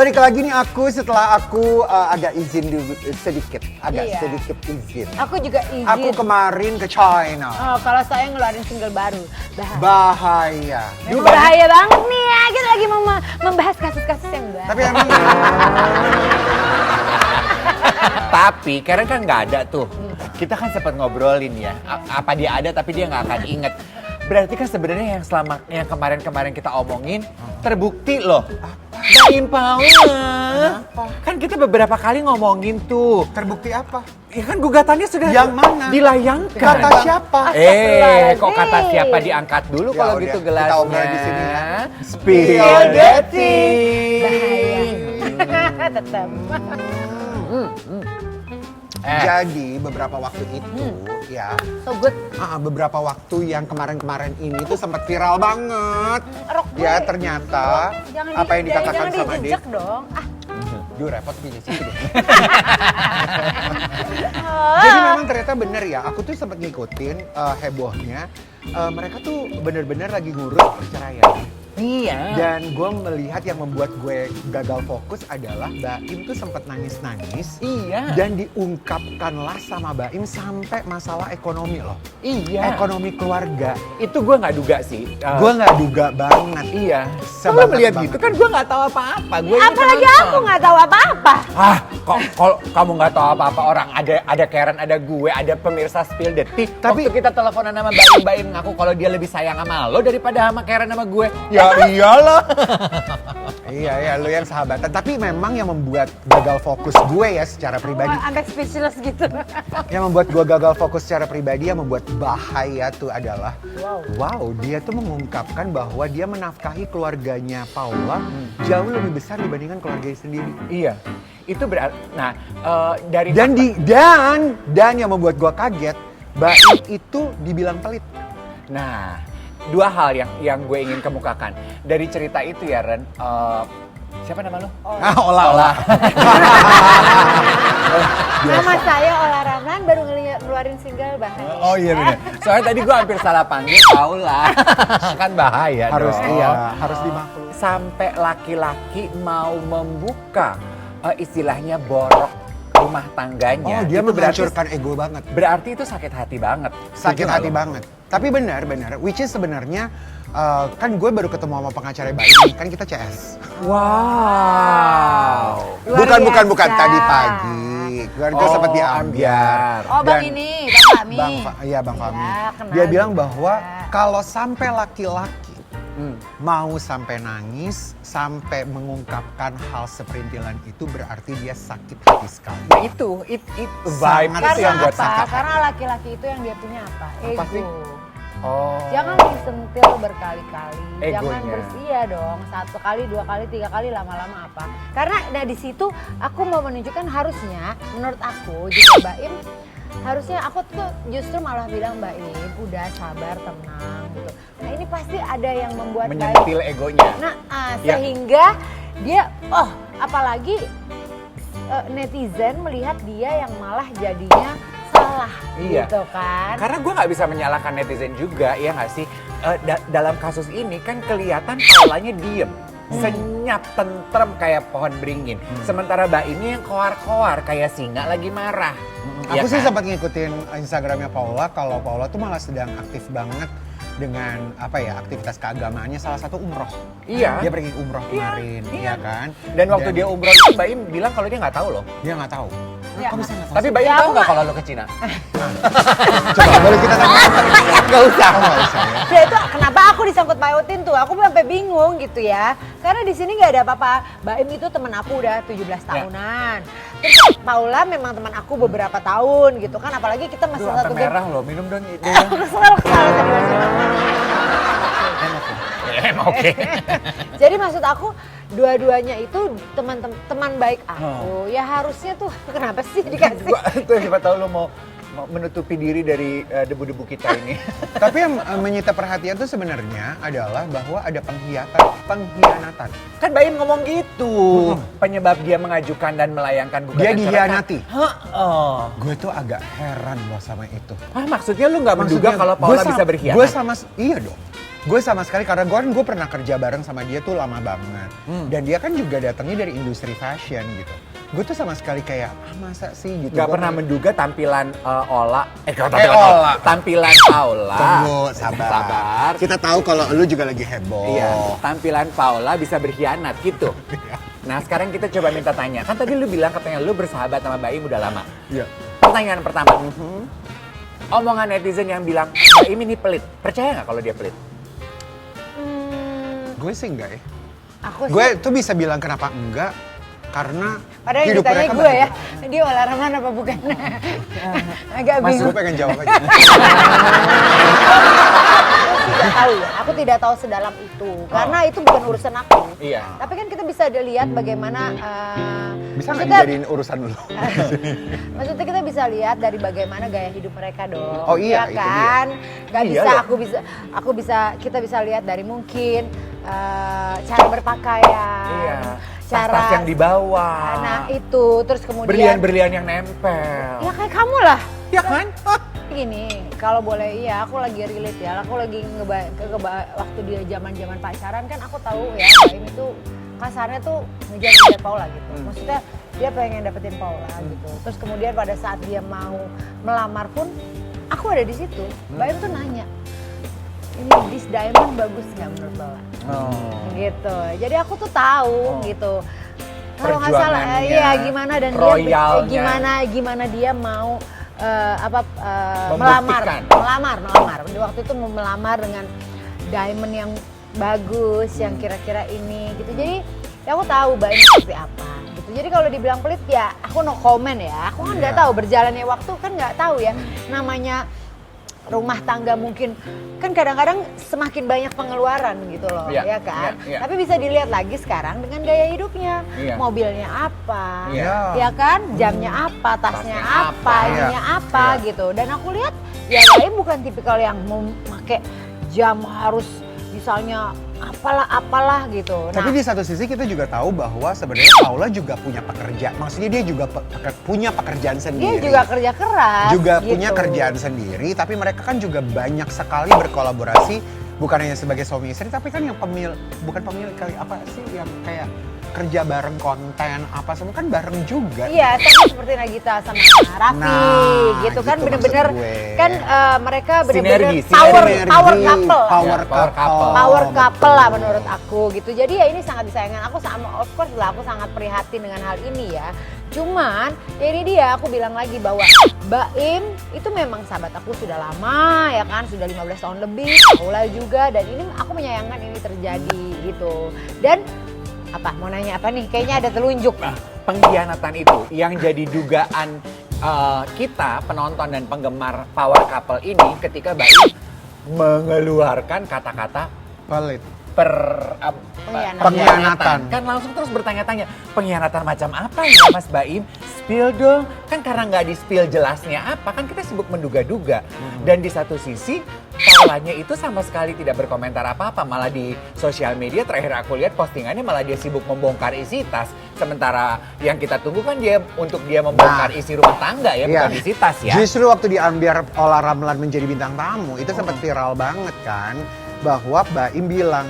balik lagi nih aku setelah aku agak izin dulu sedikit izin. Aku juga izin. Aku kemarin ke China. Oh, kalau saya ngeluarin single baru, Bahaya. Memang bahaya banget nih ya. Kita lagi mau membahas kasus-kasus yang baru. Tapi emang Tapi Karen kan nggak ada tuh. Kita kan sempat ngobrolin ya. Apa dia ada tapi dia nggak akan inget. Berarti kan sebenarnya yang kemarin-kemarin kita omongin terbukti loh. Baim Paula. Kan kita beberapa kali ngomongin tuh. terbukti apa? Ya kan gugatannya sudah Yang mana? dilayangkan. Kata siapa? Kok kata siapa diangkat dulu Ya kalau udah, gitu kita gelasnya. obrol di sini ya. Spill the tea. Bahaya. Tetap. Jadi beberapa waktu itu ya, So good. beberapa waktu yang kemarin-kemarin ini tuh sempat viral banget. Rok gue. Ya ternyata apa yang dikatakan sama dia. Jangan dong. Duh repot punya sih. Jadi memang ternyata bener ya, aku tuh sempat ngikutin hebohnya. Mereka tuh bener-bener lagi ngurus perceraian. Iya. Dan gue melihat yang membuat gue gagal fokus adalah Baim tuh sempat nangis-nangis. Iya. Dan diungkapkanlah sama Baim sampai masalah ekonomi loh. Iya. Ekonomi keluarga. Itu gue nggak duga sih. Gue nggak duga banget. Iya. Sebanget Kalau melihat banget. gitu kan gue nggak tahu apa-apa. Gue Apalagi aku nggak tahu apa-apa. Kalau kamu nggak tahu apa-apa, orang ada Karen, ada gue, ada pemirsa Spill the Tea. Tapi- Waktu kita teleponan sama Baim ngaku kalau dia lebih sayang sama lo daripada sama Karen sama gue. Ya iyalah. Iya, lu yang sahabatan. Tapi memang yang membuat gagal fokus gue ya secara pribadi. Sampai speechless gitu. Yang membuat gue gagal fokus secara pribadi, yang membuat bahaya tuh adalah wow, dia tuh mengungkapkan bahwa dia menafkahi keluarganya Paula jauh lebih besar dibandingkan keluarganya sendiri. Iya. Itu berarti. Nah, dari Dan yang membuat gue kaget, Baim itu dibilang pelit. Nah, dua hal yang gue ingin kemukakan dari cerita itu ya Ren. Siapa nama lo? Olah. Nama saya Ola Rahman, baru ngeluarin single bahaya. Oh iya benar. Soalnya tadi gue hampir salah panggil Paula. Kan bahaya Harus dong. iya, harus dimaklumi. Sampai laki-laki mau membuka istilahnya borok rumah tangganya. Oh, dia Itu menghancurkan ego banget. Berarti itu sakit hati banget. Sakit Setuju hati nggak lo? banget. Tapi benar, which is sebenarnya kan gue baru ketemu sama pengacara Baim, kan kita CS. Wow. Luar Bukan biasa. tadi pagi. Kan gue sempat diambiar. Oh, Bang Dan- ini, Bang Fahmi. Bang Fahmi. Ya, kenal Dia bilang juga. bahwa kalau sampai laki-laki mau sampai nangis, sampai mengungkapkan hal seperintilan itu berarti dia sakit hati sekali. Nah itu vibe Sangat itu yang Karena buat apa? sakit hati. Karena laki-laki itu yang dia punya apa? Ego. Apa sih? Oh. Jangan disentil berkali-kali. Jangan Egonya. bersia dong. 1 kali, 2 kali, 3 kali, lama-lama apa? Karena di situ aku mau menunjukkan harusnya, menurut aku juga Baim harusnya aku tuh justru malah bilang Baim udah sabar, tenang gitu. Nah ini pasti ada yang membuat Menyentil egonya. Nah Ya. sehingga dia apalagi netizen melihat dia yang malah jadinya salah Iya. gitu kan. Karena gue nggak bisa menyalahkan netizen juga, ya nggak sih? Dalam kasus ini kan kelihatan Paulanya diem. Senyap, tentrem kayak pohon beringin. Sementara Mbak ini yang koar-koar kayak singa lagi marah. Ya Aku sih kan? sempat ngikutin Instagramnya Paula, kalau Paula tuh malah sedang aktif banget dengan aktivitas keagamaannya, salah satu umroh. Iya. Dia pergi umroh kemarin, iya kan? Dan waktu dia umroh itu Mbak Im bilang kalau dia nggak tahu loh. Dia nggak tahu. Ya. Kok bisa nggak tahu? Tapi Mbak Im Ya, tahu aku nggak nggak- kalau lo ke Cina? Coba boleh kita tanya. Nggak usah. Nggak usah ya. Ya itu kenapa aku disangkut pautin tuh, aku sampai bingung gitu ya. Karena di sini nggak ada apa-apa. Baim itu teman aku udah 17 tahunan. Terus Paula memang teman aku beberapa tahun gitu kan, apalagi kita masih Aduh, satu sampai merah loh, minum dong. Aku kesel tadi masih. Oke. Jadi maksud aku dua-duanya itu teman baik aku. Ya harusnya tuh kenapa sih dikasih? Gua tuh siapa tahu lo mau menutupi diri dari debu-debu kita ini. Tapi yang menyita perhatian tuh sebenarnya adalah bahwa ada pengkhianatan. Kan Mbak Im ngomong gitu. Penyebab dia mengajukan dan melayangkan gugatan Dia cerai kan- dikhianati. Heeh. Gue tuh agak heran loh sama itu. Maksudnya lu nggak menduga Maksudnya, kalau gue Paula sama- bisa berkhianat? Gue sama, iya dong. Gue sama sekali, karena gue pernah kerja bareng sama dia tuh lama banget. Dan dia kan juga datangnya dari industri fashion gitu. Gue tuh sama sekali kayak, masa sih gitu. Gak pernah menduga tampilan Ola, tampilan Paula. Tunggu, sabar. Kita tahu kalau lu juga lagi heboh. Iya, tampilan Paula bisa berkhianat gitu. Nah sekarang kita coba minta tanya, kan tadi lu bilang katanya lu bersahabat sama Baim udah lama. Iya. Pertanyaan pertama, omongan netizen yang bilang Baim ini pelit, percaya nggak kalau dia pelit? Gue sih enggak ya. Aku sih. Gue tuh bisa bilang kenapa enggak, karena Padahal yang hidup ditanya mereka gue ya, bahagia. dia olahraga apa bukan? Agak Mas, bingung. gue pengen jawab aja. Aku tidak tahu sedalam itu, karena itu bukan urusan aku. Iya. Tapi kan kita bisa lihat bagaimana. Bisa nggak maksudnya- dijadiin urusan dulu? Maksudnya kita bisa lihat dari bagaimana gaya hidup mereka dong. Oh iya, ya itu kan? Gak Iya bisa, loh. kita bisa lihat dari mungkin cara berpakaian. Iya. Cara Tas yang dibawa. Nah itu, terus kemudian. Berlian-berlian yang nempel. Ya kayak kamu lah. Ya kan? Gini, kalau boleh iya, aku lagi relate ya. Aku lagi waktu dia zaman pacaran kan aku tahu ya, Baim itu kasarnya tuh ngejar Paula gitu. Maksudnya dia pengen dapetin Paula gitu. Terus kemudian pada saat dia mau melamar pun, aku ada di situ. Baim tuh nanya, ini this diamond bagus nggak menurut Paula? Gitu. Jadi aku tuh tahu gitu. Kalau nggak salah, Perjuangannya, iya gimana dan dia royalnya. gimana dia mau Membuktikan. melamar. Waktu itu mau melamar dengan diamond yang bagus, yang kira-kira ini gitu. Jadi ya aku tahu Baim seperti apa gitu. Jadi kalau dibilang pelit ya aku no comment ya. Aku kan nggak tahu, berjalannya waktu kan nggak tahu ya. Namanya rumah tangga mungkin kan kadang-kadang semakin banyak pengeluaran gitu loh, Iya, ya kan. iya, iya. Tapi bisa dilihat lagi sekarang dengan gaya hidupnya, Iya. mobilnya apa, Iya. ya kan, jamnya apa, tasnya Tasnya apa, apa, ininya apa gitu. Dan aku lihat ya Baim bukan tipikal yang mau pakai jam harus misalnya apalah gitu. Tapi di satu sisi kita juga tahu bahwa sebenarnya Paula juga punya pekerjaan. Maksudnya dia juga punya pekerjaan dia sendiri. juga kerja keras. Juga gitu. punya kerjaan sendiri, tapi mereka kan juga banyak sekali berkolaborasi, bukan hanya sebagai suami istri, tapi kan yang bukan pemilik kali apa sih, yang kayak kerja bareng konten apa semua kan bareng juga. Iya, sama seperti Nagita sama Raffi Nah, gitu kan, gitu bener-bener maksud gue. kan mereka bener-bener Sinergi. power Sinergi, couple. power Ya, power couple. Power couple lah betul. menurut aku gitu. Jadi ya ini sangat disayangkan. Aku sama, of course lah, aku sangat prihatin dengan hal ini ya. Cuman ya ini dia, aku bilang lagi bahwa Baim itu memang sahabat aku sudah lama ya kan, sudah 15 tahun lebih, Paula juga, dan ini aku menyayangkan ini terjadi gitu. Dan apa, mau nanya apa nih? Kayaknya ada telunjuk. Nah, pengkhianatan itu yang jadi dugaan kita penonton dan penggemar power couple ini ketika Baim mengeluarkan kata-kata Pelit. Pengkhianatan. Kan langsung terus bertanya-tanya, pengkhianatan macam apa ya Mas Baim? Spill dong. Kan karena nggak di-spill jelasnya apa, kan kita sibuk menduga-duga. Dan di satu sisi, Paulanya itu sama sekali tidak berkomentar apa-apa. Malah di sosial media terakhir aku lihat postingannya malah dia sibuk membongkar isi tas. Sementara yang kita tunggu kan dia untuk dia membongkar isi rumah tangga ya, bukan isi tas ya. Justru waktu diambil Ola Ramlan menjadi bintang tamu, itu sempat viral banget kan. Bahwa Baim bilang,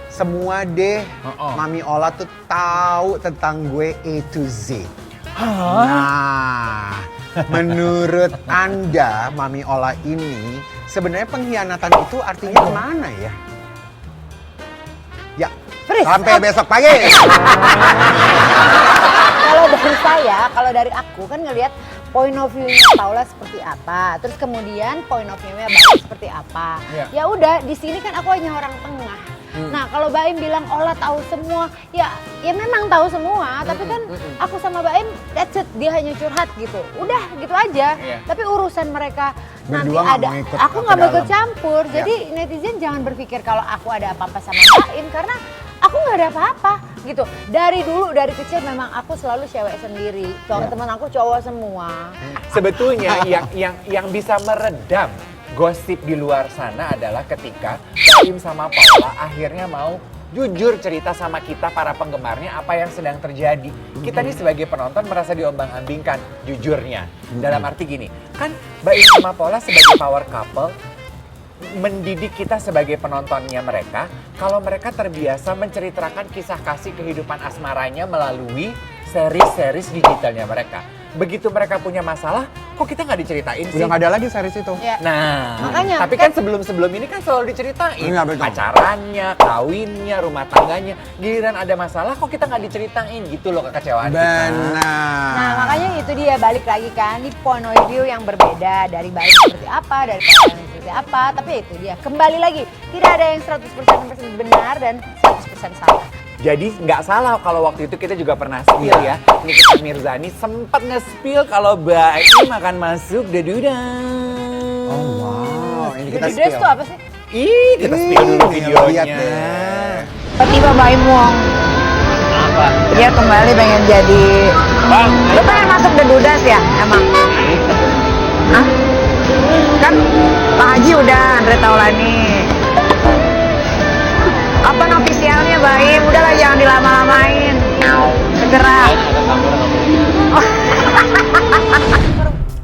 semua deh Mami Ola tuh tahu tentang gue A to Z. Nah, menurut Anda Mami Ola ini sebenarnya pengkhianatan itu artinya kemana ya? Ya, sampai besok pagi. Kalau dari aku kan ngelihat point of view-nya Paula seperti apa, terus kemudian point of view-nya Baim seperti apa. Iya. Ya udah, di sini kan aku hanya orang tengah. Nah, kalau Baim bilang Ola tahu semua, ya memang tahu semua, tapi kan aku sama Baim that's it, dia hanya curhat gitu. Udah gitu aja. Iya. Tapi urusan mereka nanti Berdua nggak ada, mau ikut aku ke nggak mau ikut dalam. campur. Ya. Jadi netizen jangan berpikir kalau aku ada apa-apa sama Baim, karena aku nggak ada apa-apa gitu. Dari dulu, dari kecil memang aku selalu cewek sendiri. Teman aku cowok semua. Sebetulnya yang bisa meredam gosip di luar sana adalah ketika Baim sama Paula akhirnya mau jujur cerita sama kita para penggemarnya apa yang sedang terjadi. Kita nih sebagai penonton merasa diombang-ambingkan jujurnya. Dalam arti gini, kan Baim sama Paula sebagai power couple mendidik kita sebagai penontonnya mereka kalau mereka terbiasa menceritakan kisah kasih kehidupan asmaranya melalui series-series digitalnya mereka. Begitu mereka punya masalah, kok kita nggak diceritain sih? Udah nggak ada lagi series itu. Ya. Nah, Makanya, tapi kan sebelum-sebelum ini kan selalu diceritain Iya, betul. pacarannya, kawinnya, rumah tangganya. Giliran ada masalah kok kita nggak diceritain gitu loh kekecewaan kita. Benar. Nah makanya itu dia balik lagi kan di point of view yang berbeda dari baik seperti apa, dari pasangan seperti apa. Tapi itu dia kembali lagi tidak ada yang 100% benar dan 100% salah. Jadi nggak salah kalau waktu itu kita juga pernah spill ya. Nikita Mirzani sempat nge-spill kalau Baim akan masuk Deduda. Oh wow, ini kita Dedudes spill. tuh apa sih? Ih, kita spill dulu Ih, videonya. lihat deh. Tiba-tiba Baim Wong Apa? dia kembali pengen jadi. Bang, Lu pengen masuk Dedudas ya emang? Hah? Kan Pak Haji udah, Andre Taulani. Apa ofisialnya Baim? Udahlah jangan dilama-lamain. Segera.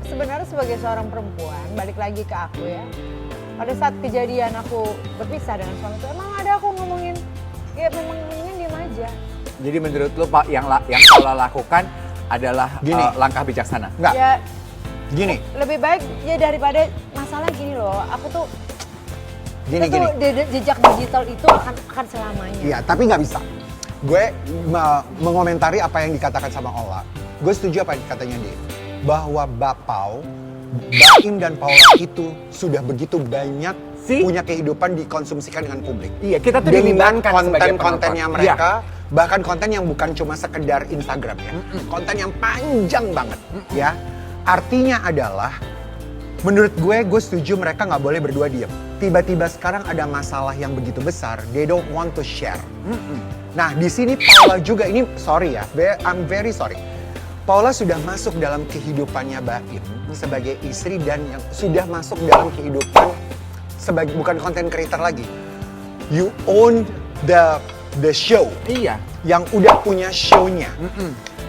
Sebenarnya sebagai seorang perempuan, balik lagi ke aku ya. Pada saat kejadian aku berpisah dengan suamiku, emang ada aku ngomongin, ya memang mendingan diem aja. jadi menurut lu Pak yang Paula lakukan adalah Gini. langkah bijaksana? Enggak, Ya gini, lebih baik ya daripada masalah gini loh. Aku tuh gini. jejak digital itu akan selamanya. Iya, tapi nggak bisa. Gue mengomentari apa yang dikatakan sama Ola. Gue setuju apa yang katanya dia. Bahwa Bapau, Baim dan Paula itu sudah begitu banyak punya kehidupan dikonsumsikan dengan publik. Iya, kita tuh dengan dilibatkan sebagai konten-kontennya penonton. mereka, bahkan konten yang bukan cuma sekedar Instagram ya. Konten yang panjang banget ya. Artinya adalah menurut gue setuju mereka nggak boleh berdua diem. Tiba-tiba sekarang ada masalah yang begitu besar, they don't want to share. Nah di sini Paula juga, ini sorry ya, I'm very sorry. Paula sudah masuk dalam kehidupannya Baim sebagai istri dan yang sudah masuk dalam kehidupan sebagai bukan content creator lagi. You own the show. Iya. Yang udah punya show-nya.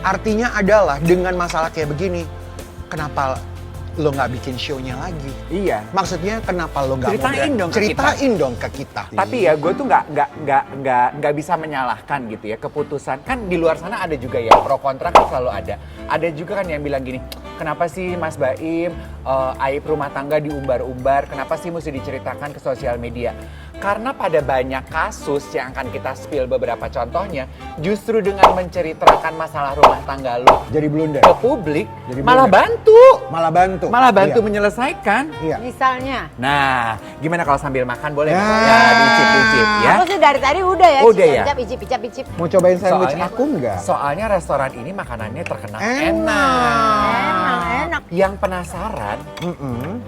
Artinya adalah dengan masalah kayak begini, kenapa lo nggak bikin show-nya lagi? Iya. Maksudnya kenapa lo nggak Ceritain dong ke ceritain dong ke kita. Tapi ya gue tuh nggak bisa menyalahkan gitu ya keputusan. Kan di luar sana ada juga ya pro kontra kan selalu ada. Ada juga kan yang bilang gini, kenapa sih Mas Baim aib rumah tangga diumbar-umbar? Kenapa sih mesti diceritakan ke sosial media? Karena pada banyak kasus yang akan kita spill beberapa contohnya, justru dengan menceritakan masalah rumah tangga lo Jadi blunder. ke publik, Jadi malah blunder. bantu. Malah bantu Iya. menyelesaikan. Iya. Misalnya, Nah, gimana kalau sambil makan boleh? Ya. Ya, diicip-icip ya. aku sih dari tadi udah ya. Udah ya? Icip. Mau cobain sandwich aku nggak? Soalnya restoran ini makanannya terkenal Enak. Yang penasaran,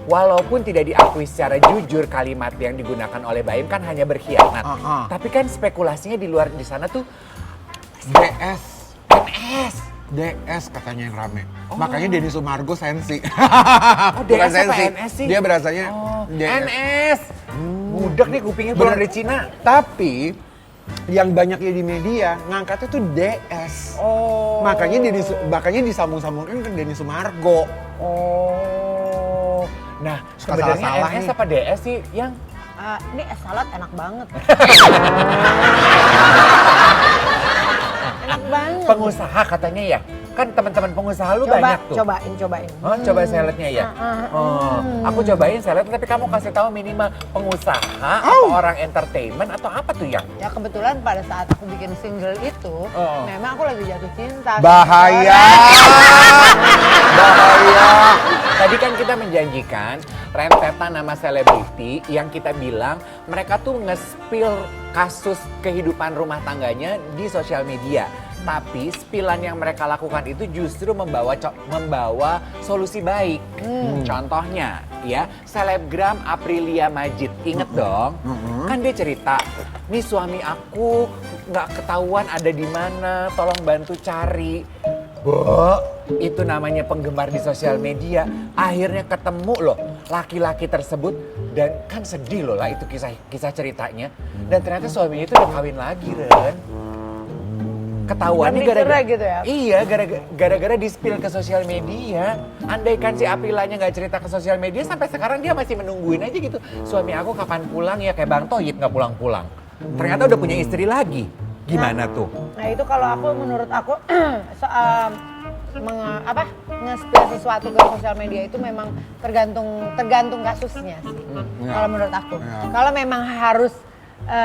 walaupun tidak diakui secara jujur kalimat yang digunakan oleh Baim kan hanya berkhianat. Tapi kan spekulasinya di luar di sana tuh DS. NS. DS katanya yang rame. Makanya Denny Sumargo sensi. Oh, Bukan DS apa NS sih? Dia berasanya DS. NS. Mudak nih kupingnya pulang dari Cina. Tapi yang banyaknya di media ngangkatnya tuh DS. Oh. Makanya disambung-sambungkan ke Denny Sumargo. Oh. Nah, Suka sebenarnya salah-salah NS nih. apa DS sih yang Ini es salad enak banget. Enak banget. pengusaha katanya ya? Kan teman-teman pengusaha lu banyak tuh. Cobain. Oh, coba saladnya ya? Oh, aku cobain salad tapi kamu kasih tahu minimal pengusaha, apa orang entertainment atau apa tuh yang? Ya kebetulan pada saat aku bikin single itu, memang aku lagi jatuh cinta. Bahaya. Bahaya. Tadi kan kita menjanjikan rentetan nama selebriti yang kita bilang mereka tuh nge-spill kasus kehidupan rumah tangganya di sosial media. Tapi spillan yang mereka lakukan itu justru membawa solusi baik. Contohnya ya, selebgram Aprilia Majid. Ingat dong, kan dia cerita, nih suami aku nggak ketahuan ada di mana, tolong bantu cari. Itu namanya penggemar di sosial media. Akhirnya ketemu loh laki-laki tersebut dan kan sedih loh lah itu kisah ceritanya. Dan ternyata suaminya itu udah kawin lagi, Ren. ketahuannya Dan mixernya gara-gara gitu ya? Iya, gara-gara di-spill ke sosial media. Andaikan si Aprilanya nggak cerita ke sosial media, sampai sekarang dia masih menungguin aja gitu. Suami aku kapan pulang ya, kayak Bang Toyib nggak pulang-pulang. Ternyata udah punya istri lagi. Gimana tuh? Nah itu kalau aku, menurut aku nge-spill sesuatu ke sosial media itu memang tergantung kasusnya sih. Kalau menurut aku, kalau memang harus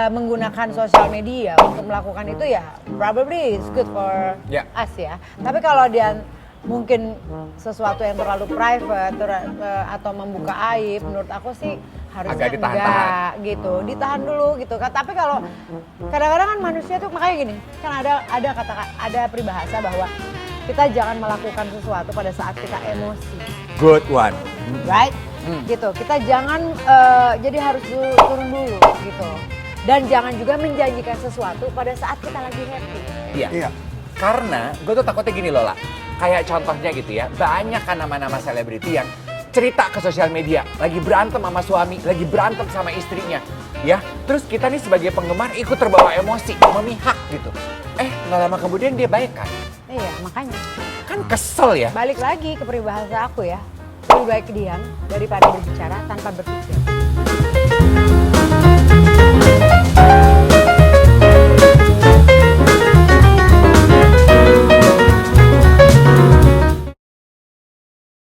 menggunakan sosial media untuk melakukan itu ya probably it's good for us ya. Tapi kalau dia mungkin sesuatu yang terlalu private atau membuka aib, menurut aku sih harusnya agak enggak gitu, ditahan dulu gitu kan. Tapi kalau kadang-kadang kan manusia tuh, makanya gini, kan ada peribahasa bahwa kita jangan melakukan sesuatu pada saat kita emosi. Good one. Right? Gitu. Kita jangan jadi harus turun dulu gitu. Dan jangan juga menjanjikan sesuatu pada saat kita lagi happy. Iya. Karena gue tuh takutnya gini loh lah. Kayak contohnya gitu ya, banyak kan nama-nama selebriti yang cerita ke sosial media, lagi berantem sama suami, lagi berantem sama istrinya. Ya, terus kita nih sebagai penggemar ikut terbawa emosi, memihak gitu. Nggak lama kemudian dia baik kan? Iya, makanya. Kan kesel ya. Balik lagi ke peribahasa aku ya. Lebih baik diam daripada berbicara tanpa berpikir.